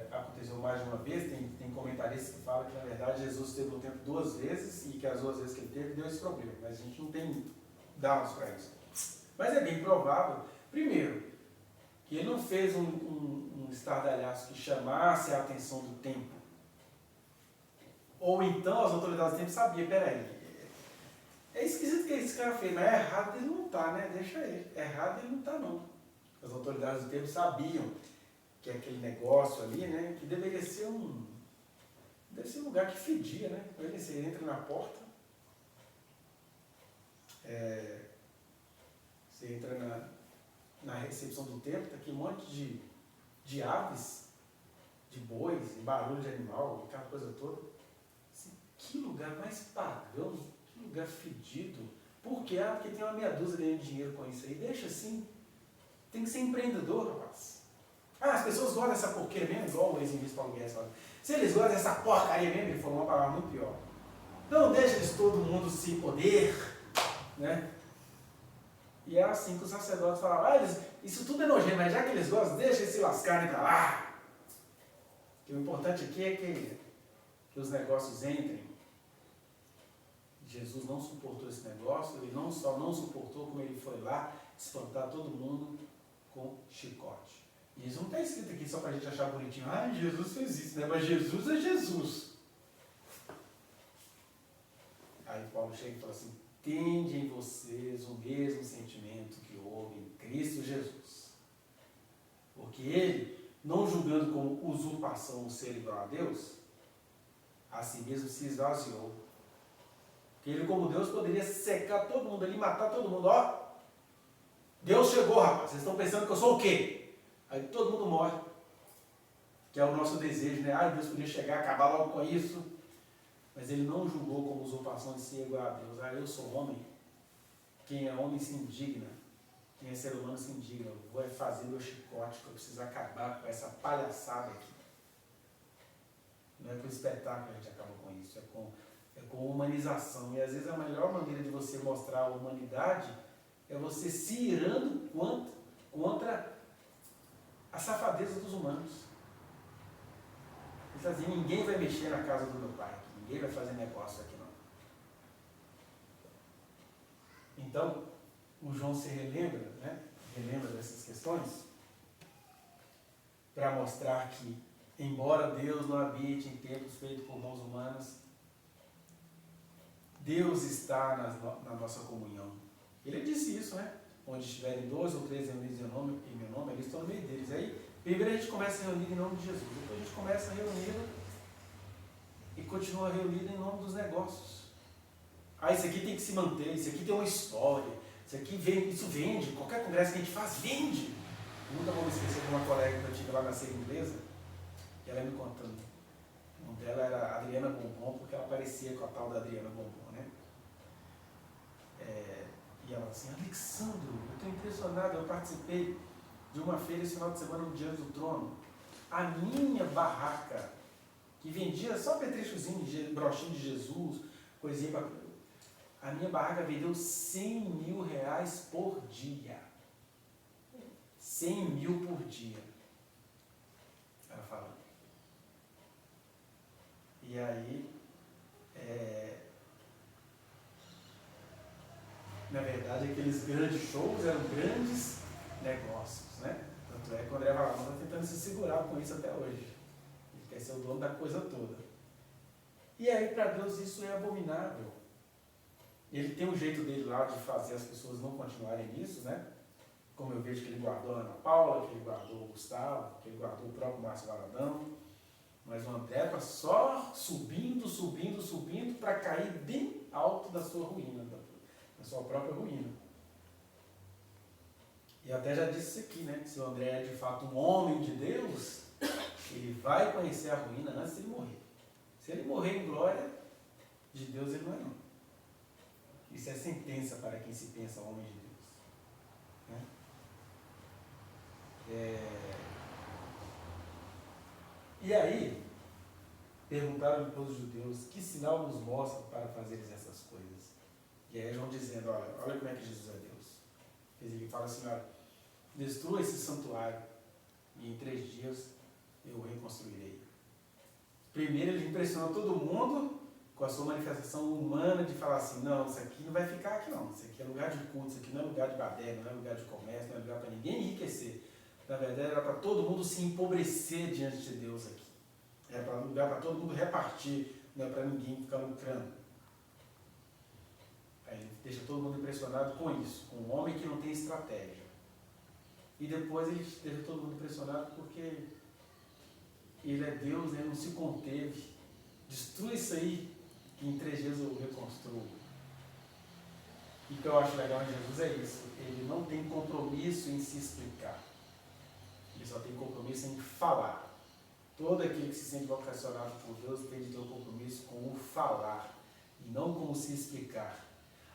aconteceu mais de uma vez, tem comentaristas que falam que na verdade Jesus teve o tempo 2 vezes e que as 2 vezes que ele teve deu esse problema, mas a gente não tem dados para isso. Mas é bem provável, primeiro, que ele não fez um estardalhaço que chamasse a atenção do tempo. Ou então as autoridades do tempo sabiam, peraí, é esquisito que esse cara fez, mas é errado ele não está, né? Deixa ele. É errado ele não está, não. As autoridades do tempo sabiam que aquele negócio ali, né? Que deveria ser um lugar que fedia, né? Você entra na porta, você entra na recepção do templo, está aqui um monte de aves, de bois, de barulho de animal, aquela coisa toda. Assim, que lugar mais pagão, que lugar fedido. Por quê? Porque tem uma meia dúzia ganhando dinheiro com isso aí. Deixa assim. Tem que ser empreendedor, rapaz. As pessoas gostam dessa porqueira mesmo, igual o ex-ministro Paulo Guedes fala. Se eles gostam dessa porcaria mesmo, ele falou uma palavra muito pior. Não deixa eles todo mundo se poder, né? E é assim que os sacerdotes falavam, isso tudo é nojento, mas já que eles gostam, deixa eles se lascarem para lá. Que o importante aqui é que os negócios entrem. Jesus não suportou esse negócio, ele não só não suportou, como ele foi lá espantar todo mundo com chicote. E isso não está escrito aqui só para a gente achar bonitinho, Jesus fez isso, né? Mas Jesus é Jesus. Aí Paulo chega e fala assim, tende em vocês o mesmo sentimento que houve em Cristo Jesus. Porque ele, não julgando como usurpação o ser igual a Deus, a si mesmo se esvaziou. Porque ele, como Deus, poderia secar todo mundo ali, matar todo mundo. Ó, Deus chegou, rapaz. Vocês estão pensando que eu sou o quê? Aí todo mundo morre. Que é o nosso desejo, né? Ai, Deus podia chegar, acabar logo com isso. Mas ele não julgou como usurpação de ser igual a Deus. Ah, eu sou homem. Quem é homem se indigna. Quem é ser humano se indigna. Eu vou fazer meu chicote, que eu preciso acabar com essa palhaçada aqui. Não é com espetáculo que a gente acaba com isso. É com humanização. E às vezes a melhor maneira de você mostrar a humanidade é você se irando contra a safadeza dos humanos. Ele está dizendo, ninguém vai mexer na casa do meu pai aqui, ninguém vai fazer negócio aqui não. Então, o João se relembra, né? Relembra dessas questões, para mostrar que, embora Deus não habite em templos feitos por mãos humanas, Deus está na nossa comunhão. Ele disse isso, né? Onde estiverem 2 ou 3 reunidos em meu nome, eles estão no meio deles. Aí, primeiro a gente começa reunido em nome de Jesus, depois a gente começa reunido e continua reunido em nome dos negócios. Ah, isso aqui tem que se manter, isso aqui tem uma história, isso vende, qualquer congresso que a gente faz, vende. Nunca vou me esquecer de uma colega que eu tive lá na Ceia Inglesa, e ela me contando. O nome dela era Adriana Bombom, porque ela parecia com a tal da Adriana Bombom, né? E ela assim, Alexandro, eu estou impressionado, eu participei de uma feira esse final de semana no Diante do Trono. A minha barraca, que vendia só petrechozinho, broxinho de Jesus, coisinha para... A minha barraca vendeu 100 mil reais por dia. 100 mil por dia. Ela falando. E aí, na verdade, aqueles grandes shows eram grandes negócios, né? Tanto é que o André Valadão está tentando se segurar com isso até hoje. Ele quer ser o dono da coisa toda. E aí, para Deus, isso é abominável. Ele tem um jeito dele lá de fazer as pessoas não continuarem nisso, né? Como eu vejo que ele guardou a Ana Paula, que ele guardou o Gustavo, que ele guardou o próprio Márcio Valadão. Mas o André está só subindo para cair bem alto da sua ruína, da sua própria ruína. E eu até já disse isso aqui, né? Que se o André é de fato um homem de Deus, ele vai conhecer a ruína antes de ele morrer. Se ele morrer em glória, de Deus ele não é não. Isso é sentença para quem se pensa homem de Deus. Né? E aí, perguntaram depois os judeus, que sinal nos mostra para fazeres essas coisas? E aí João dizendo, olha como é que Jesus é Deus. Ele fala assim, olha, destrua esse santuário e em 3 dias eu o reconstruirei. Primeiro ele impressionou todo mundo com a sua manifestação humana de falar assim, não, isso aqui não vai ficar aqui não, isso aqui é lugar de culto, isso aqui não é lugar de baderna, não é lugar de comércio, não é lugar para ninguém enriquecer. Na verdade era para todo mundo se empobrecer diante de Deus aqui. Era para lugar para todo mundo repartir, não é para ninguém ficar lucrando. Aí ele deixa todo mundo impressionado com isso, com um homem que não tem estratégia. E depois ele deixa todo mundo impressionado porque ele é Deus, ele não se conteve. Destrua isso aí, que em 3 dias eu reconstruo. E o que eu acho legal em Jesus é isso. Ele não tem compromisso em se explicar. Ele só tem compromisso em falar. Todo aquele que se sente vocacionado por Deus tem de ter um compromisso com o falar. E não com o se explicar.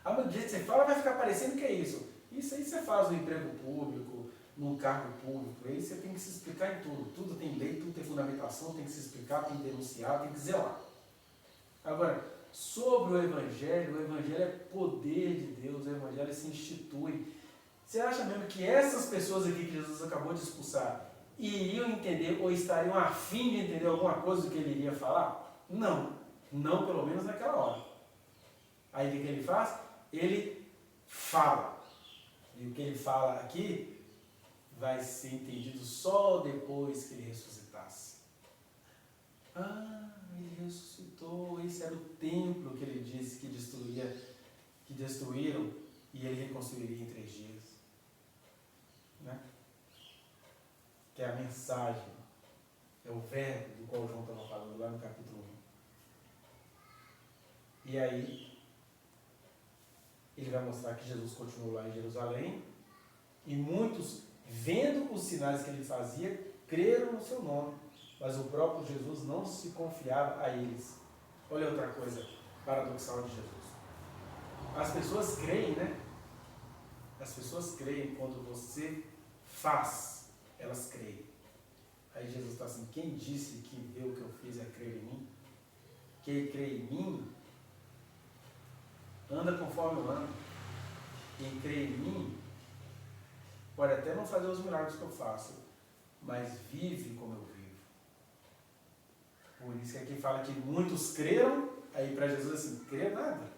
Mas do jeito que você fala vai ficar parecendo que é isso. Isso aí você faz no emprego público, num cargo público. Aí você tem que se explicar em tudo. Tudo tem lei, tudo tem fundamentação, tem que se explicar, tem que denunciar, tem que zelar. Agora, sobre o Evangelho é poder de Deus, o Evangelho se institui. Você acha mesmo que essas pessoas aqui que Jesus acabou de expulsar iriam entender ou estariam a fim de entender alguma coisa do que ele iria falar? Não. Não pelo menos naquela hora. Aí o que ele faz? Ele fala. E o que ele fala aqui vai ser entendido só depois que ele ressuscitasse. Ele ressuscitou, esse era o templo que ele disse que destruíram e ele reconstruiria em 3 dias. Né? Que é a mensagem, é o verbo do qual João estava falando lá no capítulo E aí, ele vai mostrar que Jesus continuou lá em Jerusalém, e muitos, vendo os sinais que ele fazia, creram no seu nome, mas o próprio Jesus não se confiava a eles. Olha outra coisa paradoxal de Jesus. As pessoas creem, né? As pessoas creem quando você faz, elas creem. Aí Jesus está assim, quem disse que ver o que eu fiz é crer em mim? Quem crê em mim, anda conforme eu ando. Quem crê em mim, pode até não fazer os milagres que eu faço, mas vive como eu vivo. Por isso que aqui fala que muitos creram, aí para Jesus assim, crê nada.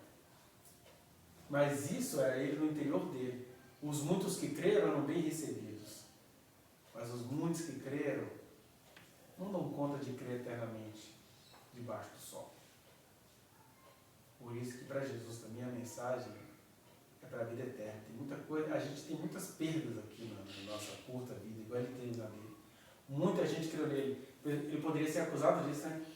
Mas isso era ele no interior dele. Os muitos que creram eram bem recebidos. Mas os muitos que creram não dão conta de crer eternamente debaixo do sol. Por isso que para Jesus também a mensagem é para a vida eterna. Tem muita coisa, a gente tem muitas perdas aqui na nossa curta vida, igual ele teve na dele. Muita gente creu nele. Ele poderia ser acusado disso, né?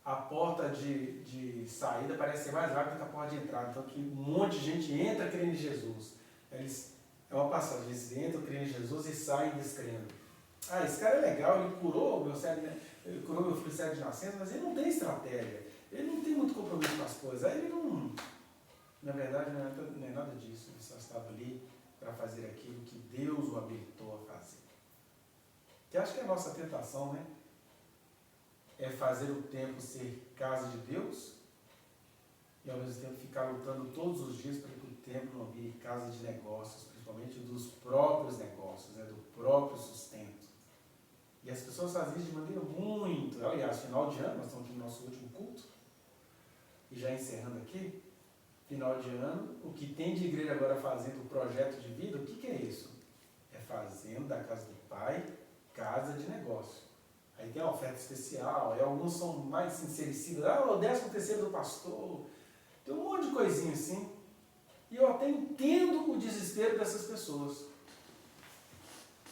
A porta de saída parece ser mais rápida que a porta de entrada. Então que um monte de gente entra crendo em Jesus. É uma passagem, eles entram crendo em Jesus e saem descrendo. Esse cara é legal, ele curou meu filho cego de nascença, mas ele não tem estratégia. Ele não tem muito compromisso com as coisas. Aí ele não... Na verdade, não é nada disso. Ele só estava ali para fazer aquilo que Deus o habilitou a fazer. Que acho que é a nossa tentação, né? É fazer o templo ser casa de Deus e ao mesmo tempo ficar lutando todos os dias para que o templo não vire casa de negócios, principalmente dos próprios negócios, né? Do próprio sustento. E as pessoas fazem isso de maneira muito... Aliás, final de ano, nós estamos aqui no nosso último culto, e já encerrando aqui, final de ano, o que tem de igreja agora fazendo o projeto de vida, o que é isso? É fazendo da casa do Pai casa de negócio. Aí tem a oferta especial, aí alguns são mais sincericidos, o 13º do pastor, tem um monte de coisinha assim. E eu até entendo o desespero dessas pessoas.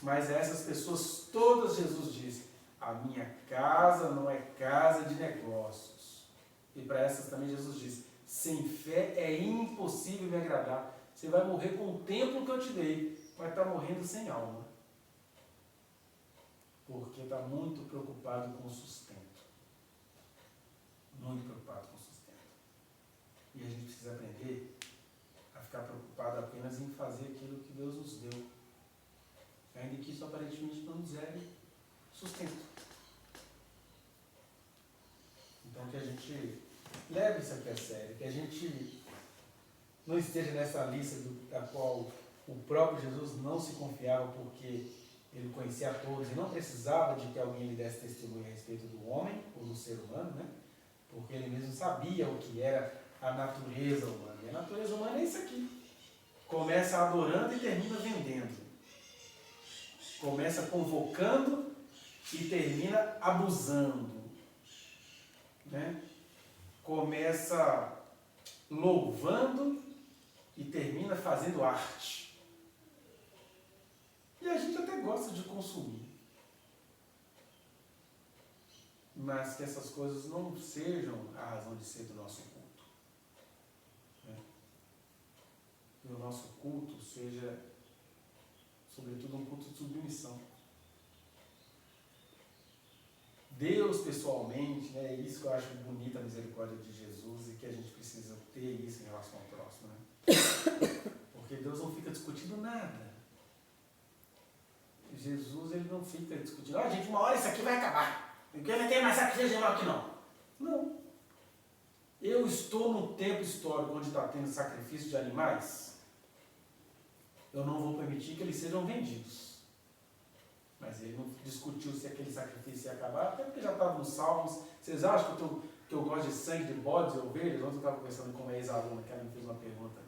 Mas a essas pessoas todas Jesus disse, a minha casa não é casa de negócios. E para essas também Jesus disse, sem fé é impossível me agradar. Você vai morrer com o templo que eu te dei, vai estar morrendo sem alma. Porque está muito preocupado com o sustento. Muito preocupado com o sustento. E a gente precisa aprender a ficar preocupado apenas em fazer aquilo que Deus nos deu. Ainda que isso aparentemente não nos dê sustento. Então que a gente leve isso aqui a sério, que a gente não esteja nessa lista da qual o próprio Jesus não se confiava porque ele conhecia a todos e não precisava de que alguém lhe desse testemunho a respeito do homem ou do ser humano, né? Porque ele mesmo sabia o que era a natureza humana. E a natureza humana é isso aqui. Começa adorando e termina vendendo. Começa convocando e termina abusando. Né? Começa louvando e termina fazendo arte. E a gente até gosta de consumir. Mas que essas coisas não sejam a razão de ser do nosso culto. Né? Que o nosso culto seja, sobretudo, um culto de submissão. Deus pessoalmente, né, é isso que eu acho bonita a misericórdia de Jesus e que a gente precisa ter isso em relação ao próximo. Né? Porque Deus não fica discutindo nada. Jesus, ele não fica discutindo, gente, uma hora isso aqui vai acabar. Porque não tem mais sacrifício de animal aqui não. Não. Eu estou num tempo histórico onde está tendo sacrifício de animais, eu não vou permitir que eles sejam vendidos. Mas ele não discutiu se aquele sacrifício ia acabar, até porque já estava nos Salmos. Vocês acham que eu gosto de sangue de bodes e ovelhas? Ontem eu estava conversando com uma ex-aluna, que ela me fez uma pergunta.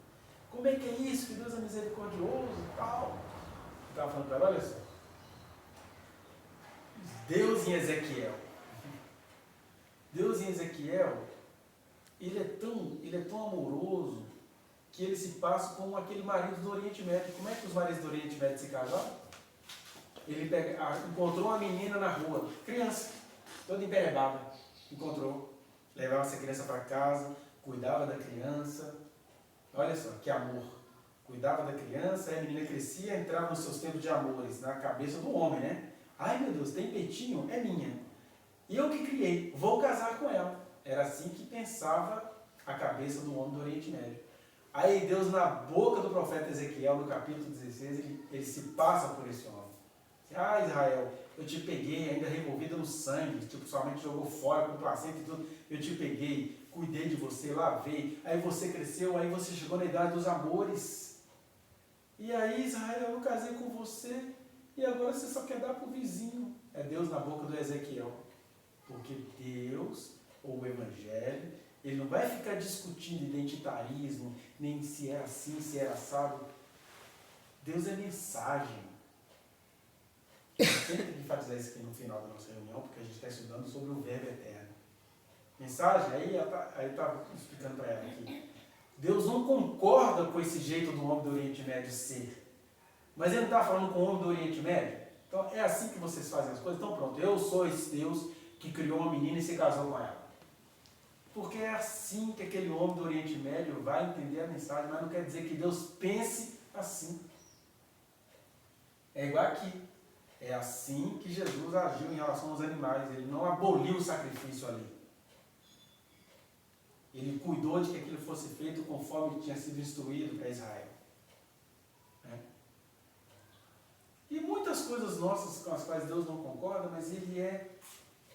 Como é que é isso? Que Deus é misericordioso e tal. Eu estava falando para ela, olha só. Deus em Ezequiel, ele é tão amoroso que ele se passa como aquele marido do Oriente Médio. Como é que os maridos do Oriente Médio se casaram? Ele encontrou uma menina na rua, criança, toda emperebada, encontrou, levava essa criança para casa, cuidava da criança. Olha só, que amor. Cuidava da criança, aí a menina crescia, entrava nos seus tempos de amores, na cabeça do homem, né? Ai meu Deus, tem peitinho? É minha. E eu que criei, vou casar com ela. Era assim que pensava a cabeça do homem do Oriente Médio. Aí Deus, na boca do profeta Ezequiel, no capítulo 16, ele se passa por esse homem. Ah, Israel, eu te peguei, ainda revolvido no sangue, tipo, somente jogou fora com placenta e tudo. Eu te peguei, cuidei de você, lavei. Aí você cresceu, aí você chegou na idade dos amores. E aí, Israel, eu casei com você e agora você só quer dar para o vizinho. É Deus na boca do Ezequiel. Porque Deus, ou o Evangelho, ele não vai ficar discutindo identitarismo, nem se é assim, se é assado. Deus é mensagem. Eu sempre tenho que enfatizar isso aqui no final da nossa reunião, porque a gente está estudando sobre o Verbo Eterno. Mensagem, aí está explicando para ela aqui. Deus não concorda com esse jeito do homem do Oriente Médio ser. Mas ele não está falando com o homem do Oriente Médio? Então é assim que vocês fazem as coisas? Então pronto, eu sou esse Deus que criou uma menina e se casou com ela. Porque é assim que aquele homem do Oriente Médio vai entender a mensagem, mas não quer dizer que Deus pense assim. É igual aqui. É assim que Jesus agiu em relação aos animais. Ele não aboliu o sacrifício ali. Ele cuidou de que aquilo fosse feito conforme tinha sido instruído para Israel. E muitas coisas nossas com as quais Deus não concorda, mas Ele é,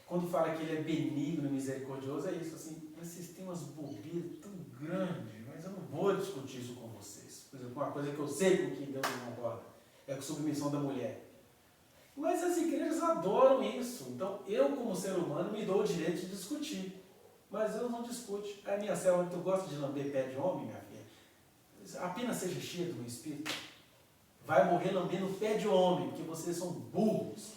quando fala que Ele é benigno e misericordioso, é isso, assim, vocês têm umas bobeiras tão grandes, mas eu não vou discutir isso com vocês. Por exemplo, uma coisa que eu sei com que Deus não concorda, é a submissão da mulher. Mas as igrejas adoram isso, então eu, como ser humano, me dou o direito de discutir. Mas Deus não discute. A minha célula, tu gosta de lamber pé de homem, minha filha? Apenas seja cheio do meu espírito. Vai morrer lambendo o pé de homem, porque vocês são burros.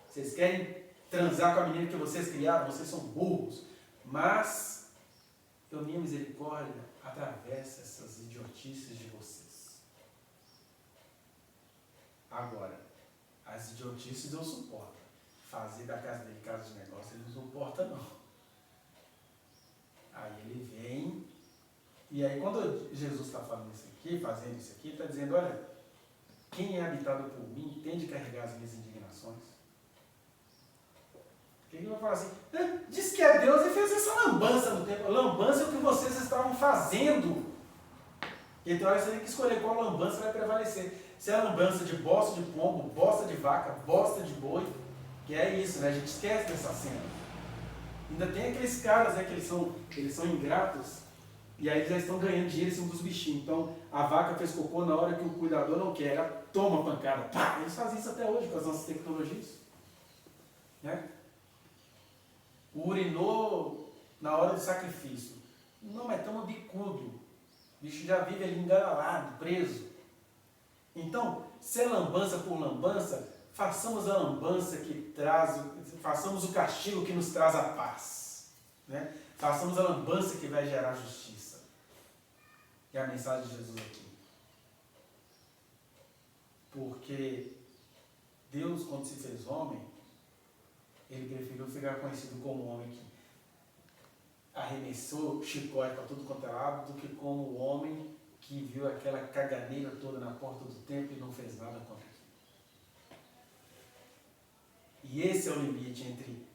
Vocês querem transar com a menina que vocês criaram, vocês são burros. Mas, eu, minha misericórdia, atravessa essas idiotices de vocês. Agora, as idiotices eu suporto. Fazer da casa dele casa de negócio, ele não suporta, não. Aí ele vem, e aí quando Jesus está falando isso aqui, fazendo isso aqui, está dizendo, olha, quem é habitado por mim tem de carregar as minhas indignações. Porque ele vai falar assim, diz que é Deus e fez essa lambança no tempo. Lambança é o que vocês estavam fazendo. Então você tem que escolher qual lambança vai prevalecer. Se é a lambança de bosta de pombo, bosta de vaca, bosta de boi, que é isso, né? A gente esquece dessa cena. Ainda tem aqueles caras, né, que eles são ingratos, e aí eles já estão ganhando dinheiro em cima dos bichinhos. Então, a vaca fez cocô na hora que o cuidador não quer, ela toma pancada. Pá! Eles fazem isso até hoje com as nossas tecnologias. Né? Urinou na hora do sacrifício. Não, mas toma bicudo. O bicho já vive ali engaralado, preso. Então, se é lambança por lambança, façamos a lambança que traz, façamos o castigo que nos traz a paz. Né? Façamos a lambança que vai gerar justiça. É a mensagem de Jesus aqui. Porque Deus, quando se fez homem, ele preferiu ficar conhecido como um homem que arremessou chicote para tudo quanto é lado, do que como o homem que viu aquela caganeira toda na porta do templo e não fez nada contra aquilo. E esse é o limite entre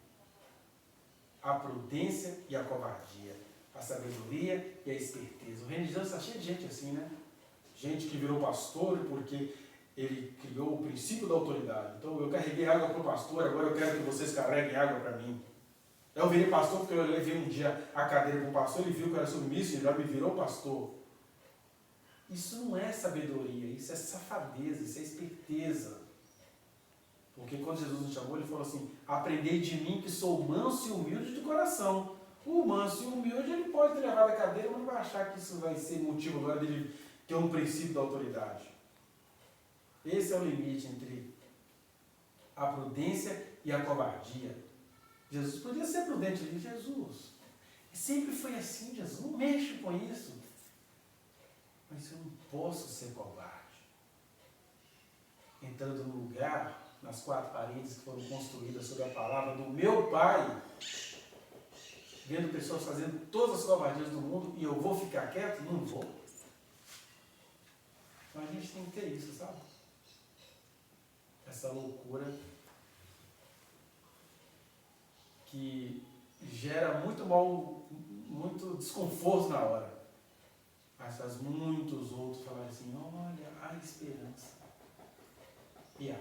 a prudência e a covardia, a sabedoria e a esperteza. O reino de Deus está cheio de gente assim, né? Gente que virou pastor porque ele criou o princípio da autoridade. Então, eu carreguei água para o pastor, agora eu quero que vocês carreguem água para mim. Eu virei pastor porque eu levei um dia a cadeira para o pastor, ele viu que eu era submisso e ele já me virou pastor. Isso não é sabedoria, isso é safadeza, isso é esperteza. Porque quando Jesus nos chamou, ele falou assim, aprendei de mim que sou manso e humilde de coração. O manso e humilde, ele pode ter levado a cadeira, mas não vai achar que isso vai ser motivo agora dele ter um princípio da autoridade. Esse é o limite entre a prudência e a covardia. Jesus podia ser prudente, ele disse, Jesus, sempre foi assim, Jesus, não mexe com isso. Mas eu não posso ser covarde. Entrando no lugar, nas 4 paredes que foram construídas sobre a palavra do meu Pai, vendo pessoas fazendo todas as covardias do mundo e eu vou ficar quieto? Não vou. Então a gente tem que ter isso, sabe? Essa loucura que gera muito muito desconforto na hora. Mas faz muitos outros falarem assim, olha, há esperança. E há.